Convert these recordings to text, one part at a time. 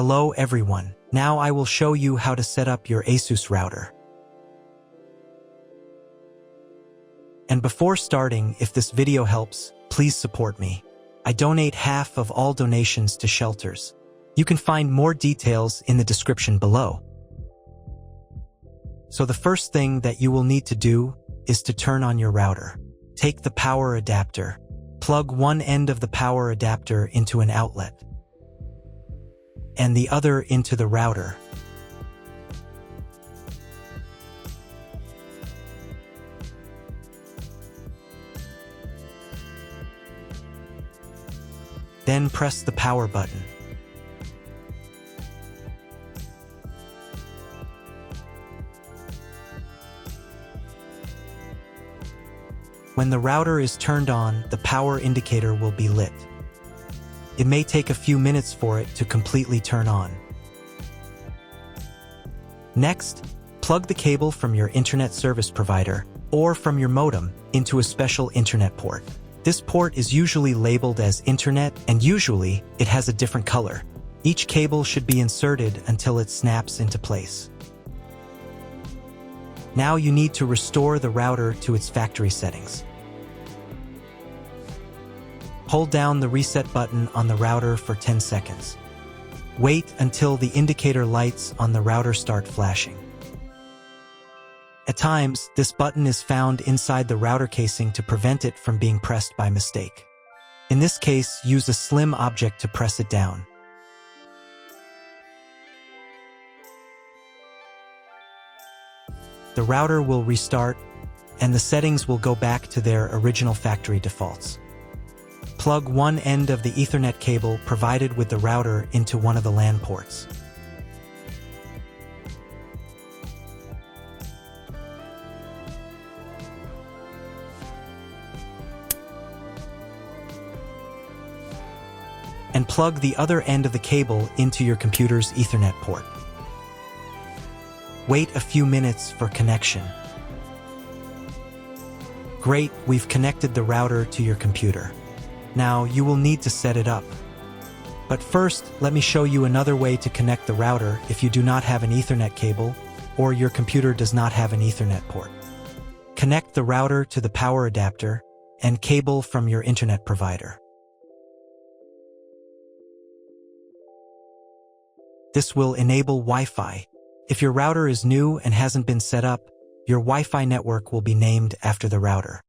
Hello everyone, now I will show you how to set up your ASUS router. And before starting, if this video helps, please support me. I donate half of all donations to shelters. You can find more details in the description below. So the first thing that you will need to do is to turn on your router. Take the power adapter. Plug one end of the power adapter into an outlet and the other into the router. Then press the power button. When the router is turned on, the power indicator will be lit. It may take a few minutes for it to completely turn on. Next, plug the cable from your internet service provider or from your modem into a special internet port. This port is usually labeled as internet, and usually it has a different color. Each cable should be inserted until it snaps into place. Now you need to restore the router to its factory settings. Hold down the reset button on the router for 10 seconds. Wait until the indicator lights on the router start flashing. At times, this button is found inside the router casing to prevent it from being pressed by mistake. In this case, use a slim object to press it down. The router will restart, and the settings will go back to their original factory defaults. Plug one end of the Ethernet cable provided with the router into one of the LAN ports. And plug the other end of the cable into your computer's Ethernet port. Wait a few minutes for connection. Great, we've connected the router to your computer. Now you will need to set it up. But first, let me show you another way to connect the router if you do not have an Ethernet cable or your computer does not have an Ethernet port. Connect the router to the power adapter and cable from your internet provider. This will enable Wi-Fi. If your router is new and hasn't been set up, your Wi-Fi network will be named after the router.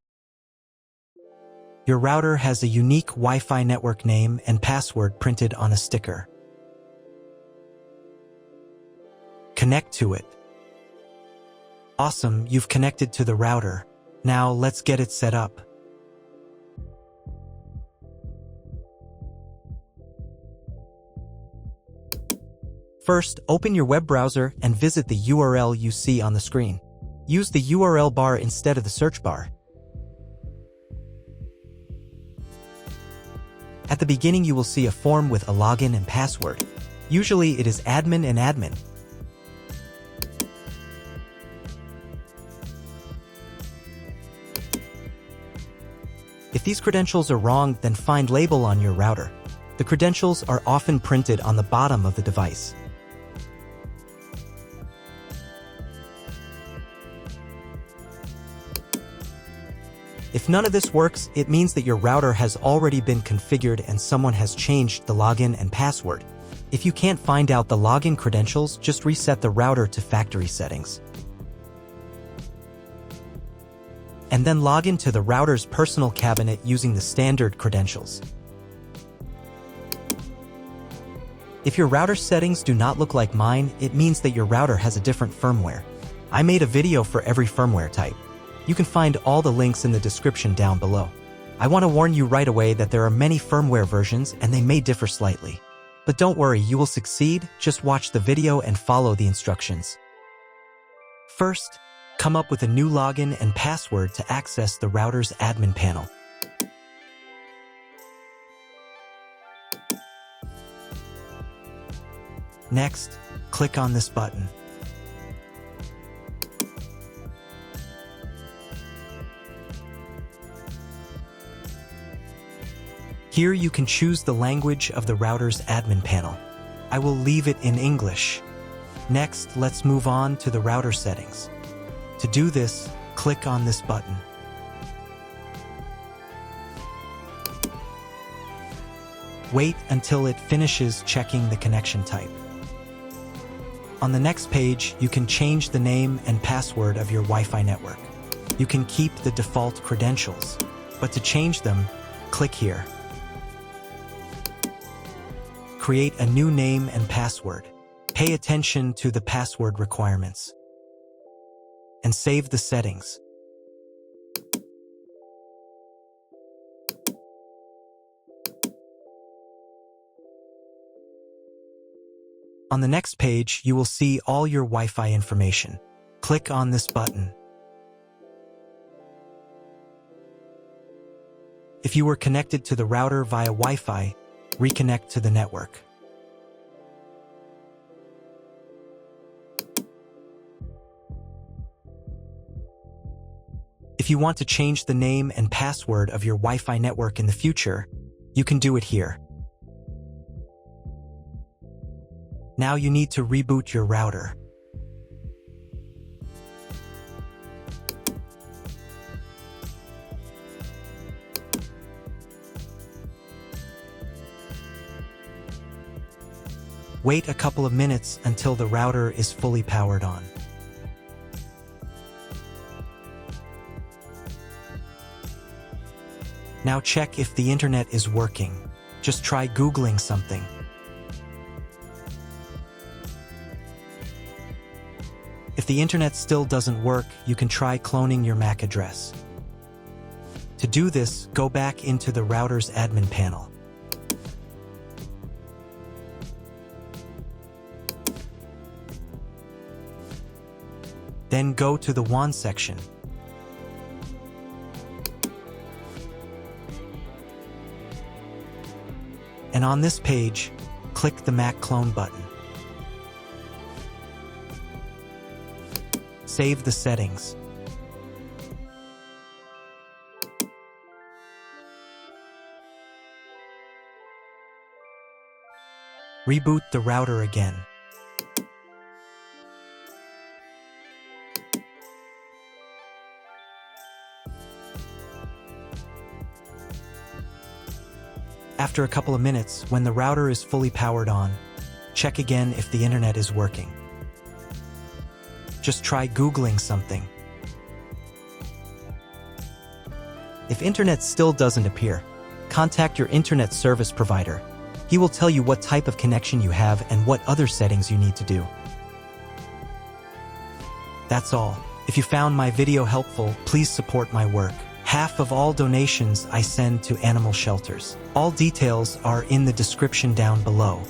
Your router has a unique Wi-Fi network name and password printed on a sticker. Connect to it. Awesome, you've connected to the router. Now let's get it set up. First, open your web browser and visit the URL you see on the screen. Use the URL bar instead of the search bar. At the beginning, you will see a form with a login and password. Usually, it is admin and admin. If these credentials are wrong, then find label on your router. The credentials are often printed on the bottom of the device. If none of this works, it means that your router has already been configured and someone has changed the login and password. If you can't find out the login credentials, just reset the router to factory settings. And then log into the router's personal cabinet using the standard credentials. If your router settings do not look like mine, it means that your router has a different firmware. I made a video for every firmware type. You can find all the links in the description down below. I want to warn you right away that there are many firmware versions and they may differ slightly. But don't worry, you will succeed. Just watch the video and follow the instructions. First, come up with a new login and password to access the router's admin panel. Next, click on this button. Here you can choose the language of the router's admin panel. I will leave it in English. Next, let's move on to the router settings. To do this, click on this button. Wait until it finishes checking the connection type. On the next page, you can change the name and password of your Wi-Fi network. You can keep the default credentials, but to change them, click here. Create a new name and password. Pay attention to the password requirements. And save the settings. On the next page, you will see all your Wi-Fi information. Click on this button. If you were connected to the router via Wi-Fi, reconnect to the network. If you want to change the name and password of your Wi-Fi network in the future, you can do it here. Now you need to reboot your router. Wait a couple of minutes until the router is fully powered on. Now check if the internet is working. Just try Googling something. If the internet still doesn't work, you can try cloning your MAC address. To do this, go back into the router's admin panel. Then go to the WAN section. And on this page, click the MAC clone button. Save the settings. Reboot the router again. After a couple of minutes, when the router is fully powered on, check again if the internet is working. Just try Googling something. If internet still doesn't appear, contact your internet service provider. He will tell you what type of connection you have and what other settings you need to do. That's all. If you found my video helpful, please support my work. Half of all donations I send to animal shelters. All details are in the description down below.